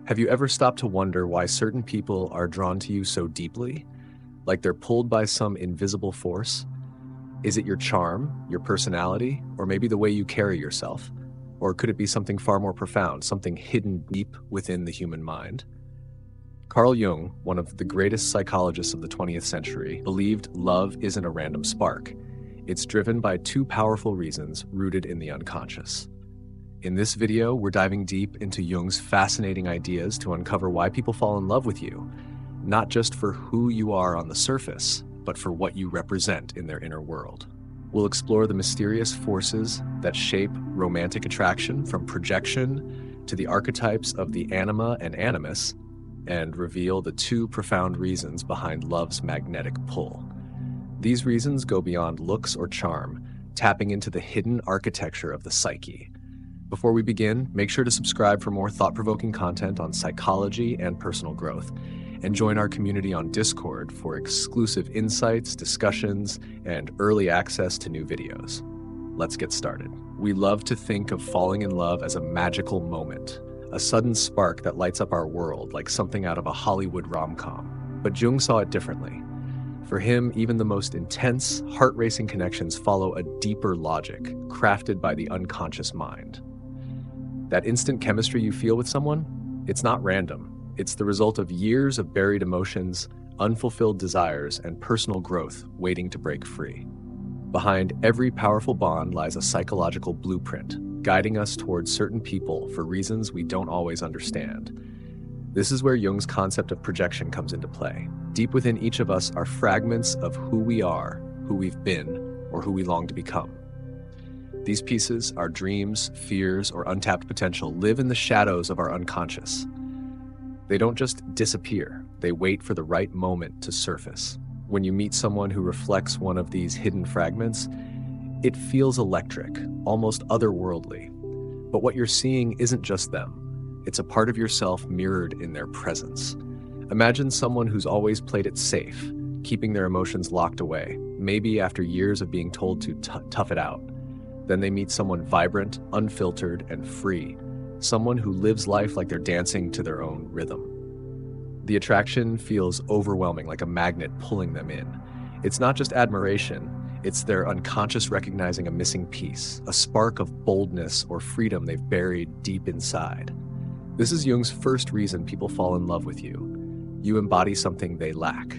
Have you ever stopped to wonder why certain people are drawn to you so deeply? Like they're pulled by some invisible force? Is it your charm, your personality, or maybe the way you carry yourself? Or could it be something far more profound, something hidden deep within the human mind? Carl Jung, one of the greatest psychologists of the 20th century, believed love isn't a random spark. It's driven by two powerful reasons rooted in the unconscious. In this video, we're diving deep into Jung's fascinating ideas to uncover why people fall in love with you, not just for who you are on the surface, but for what you represent in their inner world. We'll explore the mysterious forces that shape romantic attraction, from projection to the archetypes of the anima and animus, and reveal the two profound reasons behind love's magnetic pull. These reasons go beyond looks or charm, tapping into the hidden architecture of the psyche. Before we begin, make sure to subscribe for more thought-provoking content on psychology and personal growth, and join our community on Discord for exclusive insights, discussions, and early access to new videos. Let's get started. We love to think of falling in love as a magical moment, a sudden spark that lights up our world like something out of a Hollywood rom-com. But Jung saw it differently. For him, even the most intense, heart-racing connections follow a deeper logic, crafted by the unconscious mind. That instant chemistry you feel with someone, it's not random. It's the result of years of buried emotions, unfulfilled desires, and personal growth waiting to break free. Behind every powerful bond lies a psychological blueprint, guiding us towards certain people for reasons we don't always understand. This is where Jung's concept of projection comes into play. Deep within each of us are fragments of who we are, who we've been, or who we long to become. These pieces, our dreams, fears, or untapped potential, live in the shadows of our unconscious. They don't just disappear, they wait for the right moment to surface. When you meet someone who reflects one of these hidden fragments, it feels electric, almost otherworldly. But what you're seeing isn't just them. It's a part of yourself mirrored in their presence. Imagine someone who's always played it safe, keeping their emotions locked away, maybe after years of being told to tough it out. Then they meet someone vibrant, unfiltered, and free, someone who lives life like they're dancing to their own rhythm. The attraction feels overwhelming, like a magnet pulling them in. It's not just admiration, it's their unconscious recognizing a missing piece, a spark of boldness or freedom they've buried deep inside. This is Jung's first reason people fall in love with you. You embody something they lack.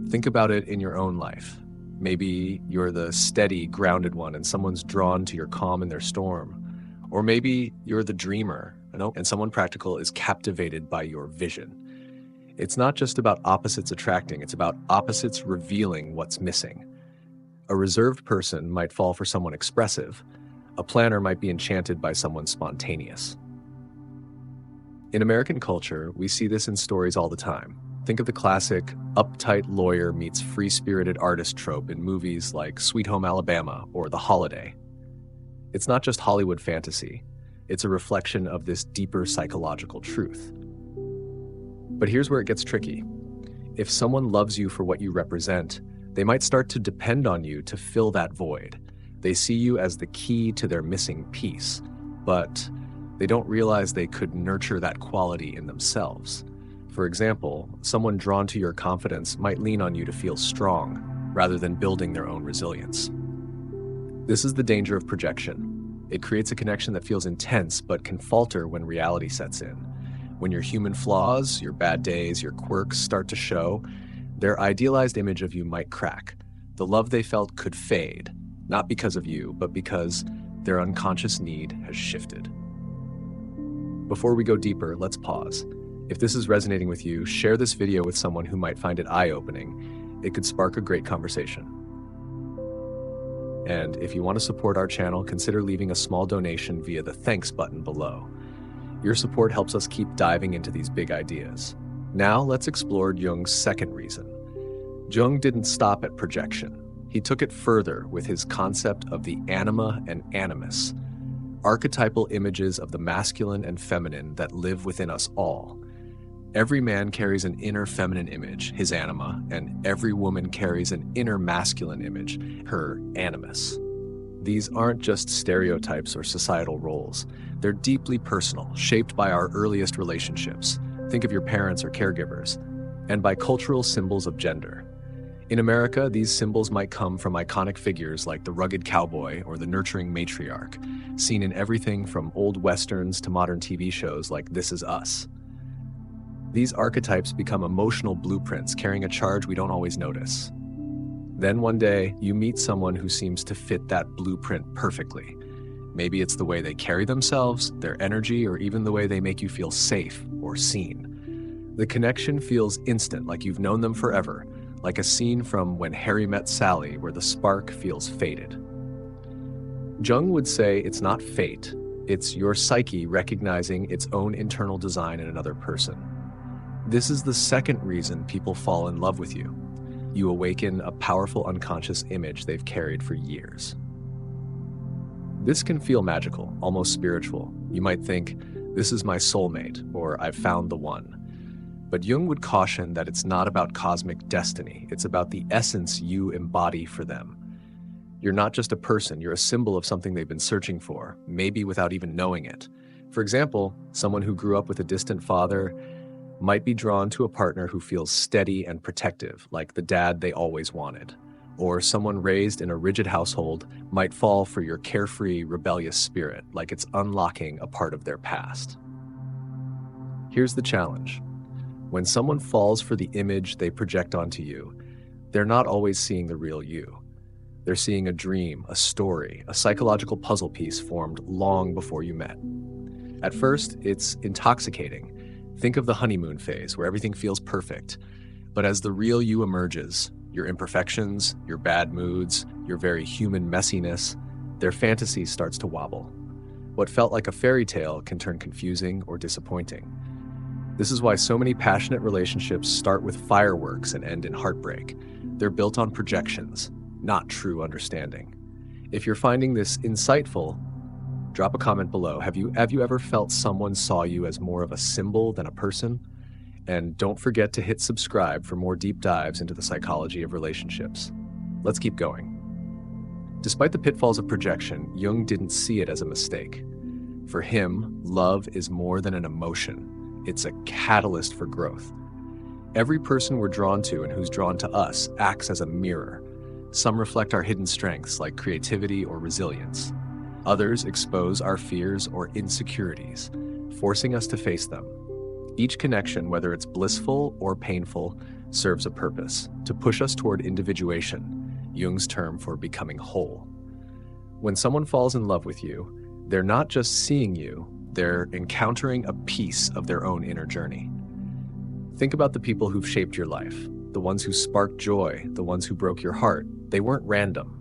Think about it in your own life. Maybe you're the steady, grounded one and someone's drawn to your calm in their storm. Or maybe you're the dreamer, and someone practical is captivated by your vision. It's not just about opposites attracting, it's about opposites revealing what's missing. A reserved person might fall for someone expressive. A planner might be enchanted by someone spontaneous. In American culture, we see this in stories all the time. Think of the classic uptight lawyer meets free-spirited artist trope in movies like Sweet Home Alabama or The Holiday. It's not just Hollywood fantasy, it's a reflection of this deeper psychological truth. But here's where it gets tricky. If someone loves you for what you represent, they might start to depend on you to fill that void. They see you as the key to their missing piece, but they don't realize they could nurture that quality in themselves. For example, someone drawn to your confidence might lean on you to feel strong, rather than building their own resilience. This is the danger of projection. It creates a connection that feels intense, but can falter when reality sets in. When your human flaws, your bad days, your quirks start to show, their idealized image of you might crack. The love they felt could fade, not because of you, but because their unconscious need has shifted. Before we go deeper, let's pause. If this is resonating with you, share this video with someone who might find it eye-opening. It could spark a great conversation. And if you want to support our channel, consider leaving a small donation via the thanks button below. Your support helps us keep diving into these big ideas. Now let's explore Jung's second reason. Jung didn't stop at projection. He took it further with his concept of the anima and animus, archetypal images of the masculine and feminine that live within us all. Every man carries an inner feminine image, his anima, and every woman carries an inner masculine image, her animus. These aren't just stereotypes or societal roles. They're deeply personal, shaped by our earliest relationships. Think of your parents or caregivers. And by cultural symbols of gender. In America, these symbols might come from iconic figures like the rugged cowboy or the nurturing matriarch, seen in everything from old westerns to modern TV shows like This Is Us. These archetypes become emotional blueprints carrying a charge we don't always notice. Then one day, you meet someone who seems to fit that blueprint perfectly. Maybe it's the way they carry themselves, their energy, or even the way they make you feel safe or seen. The connection feels instant, like you've known them forever, like a scene from When Harry Met Sally, where the spark feels faded. Jung would say it's not fate, it's your psyche recognizing its own internal design in another person. This is the second reason people fall in love with you. You awaken a powerful unconscious image they've carried for years. This can feel magical, almost spiritual. You might think, this is my soulmate, or I've found the one. But Jung would caution that it's not about cosmic destiny, it's about the essence you embody for them. You're not just a person, you're a symbol of something they've been searching for, maybe without even knowing it. For example, someone who grew up with a distant father might be drawn to a partner who feels steady and protective, like the dad they always wanted. Or someone raised in a rigid household might fall for your carefree, rebellious spirit, like it's unlocking a part of their past. Here's the challenge. When someone falls for the image they project onto you, they're not always seeing the real you. They're seeing a dream, a story, a psychological puzzle piece formed long before you met. At first, it's intoxicating. Think of the honeymoon phase, where everything feels perfect. But as the real you emerges, your imperfections, your bad moods, your very human messiness, their fantasy starts to wobble. What felt like a fairy tale can turn confusing or disappointing. This is why so many passionate relationships start with fireworks and end in heartbreak. They're built on projections, not true understanding. If you're finding this insightful, drop a comment below. Have you ever felt someone saw you as more of a symbol than a person? And don't forget to hit subscribe for more deep dives into the psychology of relationships. Let's keep going. Despite the pitfalls of projection, Jung didn't see it as a mistake. For him, love is more than an emotion. It's a catalyst for growth. Every person we're drawn to and who's drawn to us acts as a mirror. Some reflect our hidden strengths like creativity or resilience. Others expose our fears or insecurities, forcing us to face them. Each connection, whether it's blissful or painful, serves a purpose, to push us toward individuation, Jung's term for becoming whole. When someone falls in love with you, they're not just seeing you, they're encountering a piece of their own inner journey. Think about the people who've shaped your life, the ones who sparked joy, the ones who broke your heart. They weren't random.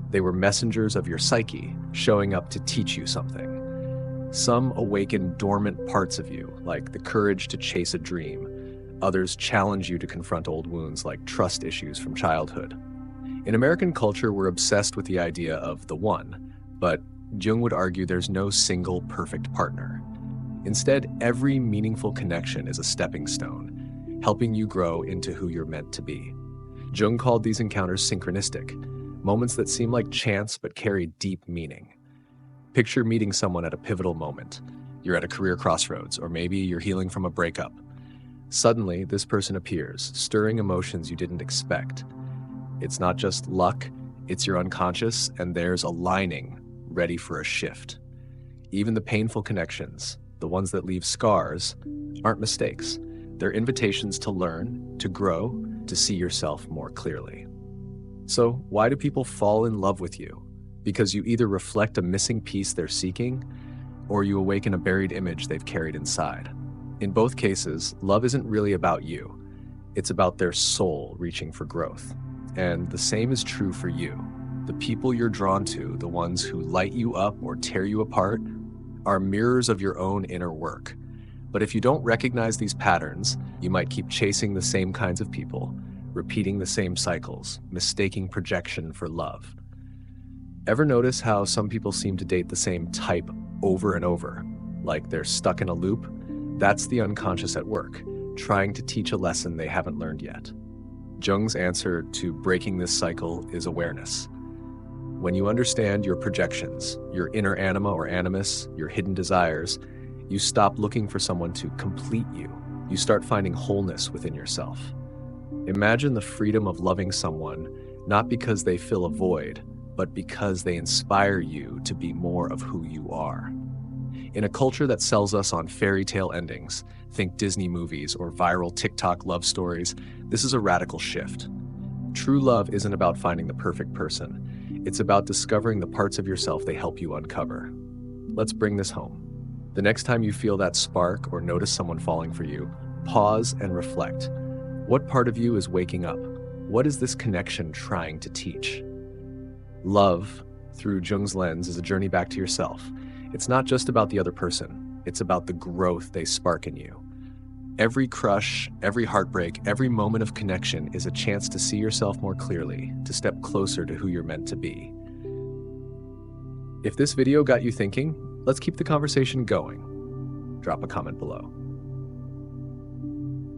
They were messengers of your psyche, showing up to teach you something. Some awaken dormant parts of you, like the courage to chase a dream. Others challenge you to confront old wounds, like trust issues from childhood. In American culture, we're obsessed with the idea of the one, but Jung would argue there's no single perfect partner. Instead, every meaningful connection is a stepping stone, helping you grow into who you're meant to be. Jung called these encounters synchronistic, moments that seem like chance but carry deep meaning. Picture meeting someone at a pivotal moment. You're at a career crossroads, or maybe you're healing from a breakup. Suddenly, this person appears, stirring emotions you didn't expect. It's not just luck, it's your unconscious, and there's a lining ready for a shift. Even the painful connections, the ones that leave scars, aren't mistakes. They're invitations to learn, to grow, to see yourself more clearly. So, why do people fall in love with you? Because you either reflect a missing piece they're seeking, or you awaken a buried image they've carried inside. In both cases, love isn't really about you. It's about their soul reaching for growth. And the same is true for you. The people you're drawn to, the ones who light you up or tear you apart, are mirrors of your own inner work. But if you don't recognize these patterns, you might keep chasing the same kinds of people, repeating the same cycles, mistaking projection for love. Ever notice how some people seem to date the same type over and over, like they're stuck in a loop? That's the unconscious at work, trying to teach a lesson they haven't learned yet. Jung's answer to breaking this cycle is awareness. When you understand your projections, your inner anima or animus, your hidden desires, you stop looking for someone to complete you. you start finding wholeness within yourself. Imagine the freedom of loving someone, not because they fill a void, but because they inspire you to be more of who you are. In a culture that sells us on fairy tale endings, think Disney movies or viral TikTok love stories, this is a radical shift. True love isn't about finding the perfect person. It's about discovering the parts of yourself they help you uncover. Let's bring this home. The next time you feel that spark or notice someone falling for you, pause and reflect. What part of you is waking up? What is this connection trying to teach? Love, through Jung's lens, is a journey back to yourself. It's not just about the other person. It's about the growth they spark in you. Every crush, every heartbreak, every moment of connection is a chance to see yourself more clearly, to step closer to who you're meant to be. If this video got you thinking, let's keep the conversation going. Drop a comment below.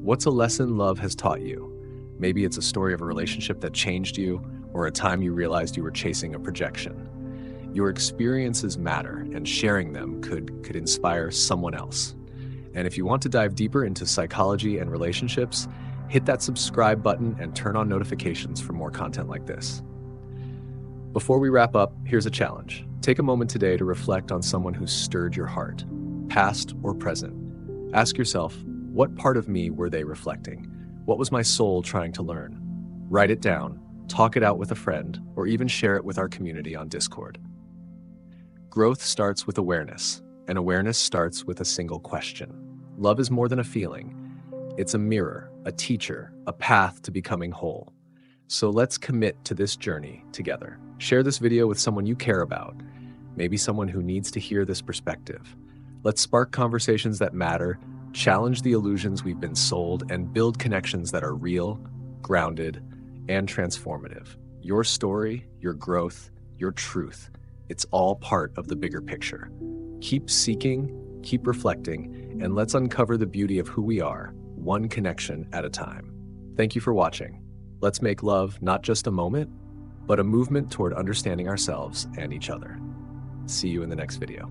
What's a lesson love has taught you? Maybe it's a story of a relationship that changed you, or a time you realized you were chasing a projection. Your experiences matter, and sharing them could inspire someone else. And if you want to dive deeper into psychology and relationships, hit that subscribe button and turn on notifications for more content like this. Before we wrap up, here's a challenge. Take a moment today to reflect on someone who stirred your heart, past or present. Ask yourself, what part of me were they reflecting? What was my soul trying to learn? Write it down, talk it out with a friend, or even share it with our community on Discord. Growth starts with awareness, and awareness starts with a single question. Love is more than a feeling. It's a mirror, a teacher, a path to becoming whole. So let's commit to this journey together. Share this video with someone you care about, maybe someone who needs to hear this perspective. Let's spark conversations that matter, challenge the illusions we've been sold, and build connections that are real, grounded, and transformative. Your story, your growth, your truth, it's all part of the bigger picture. Keep seeking, keep reflecting, and let's uncover the beauty of who we are, one connection at a time. Thank you for watching. Let's make love not just a moment, but a movement toward understanding ourselves and each other. See you in the next video.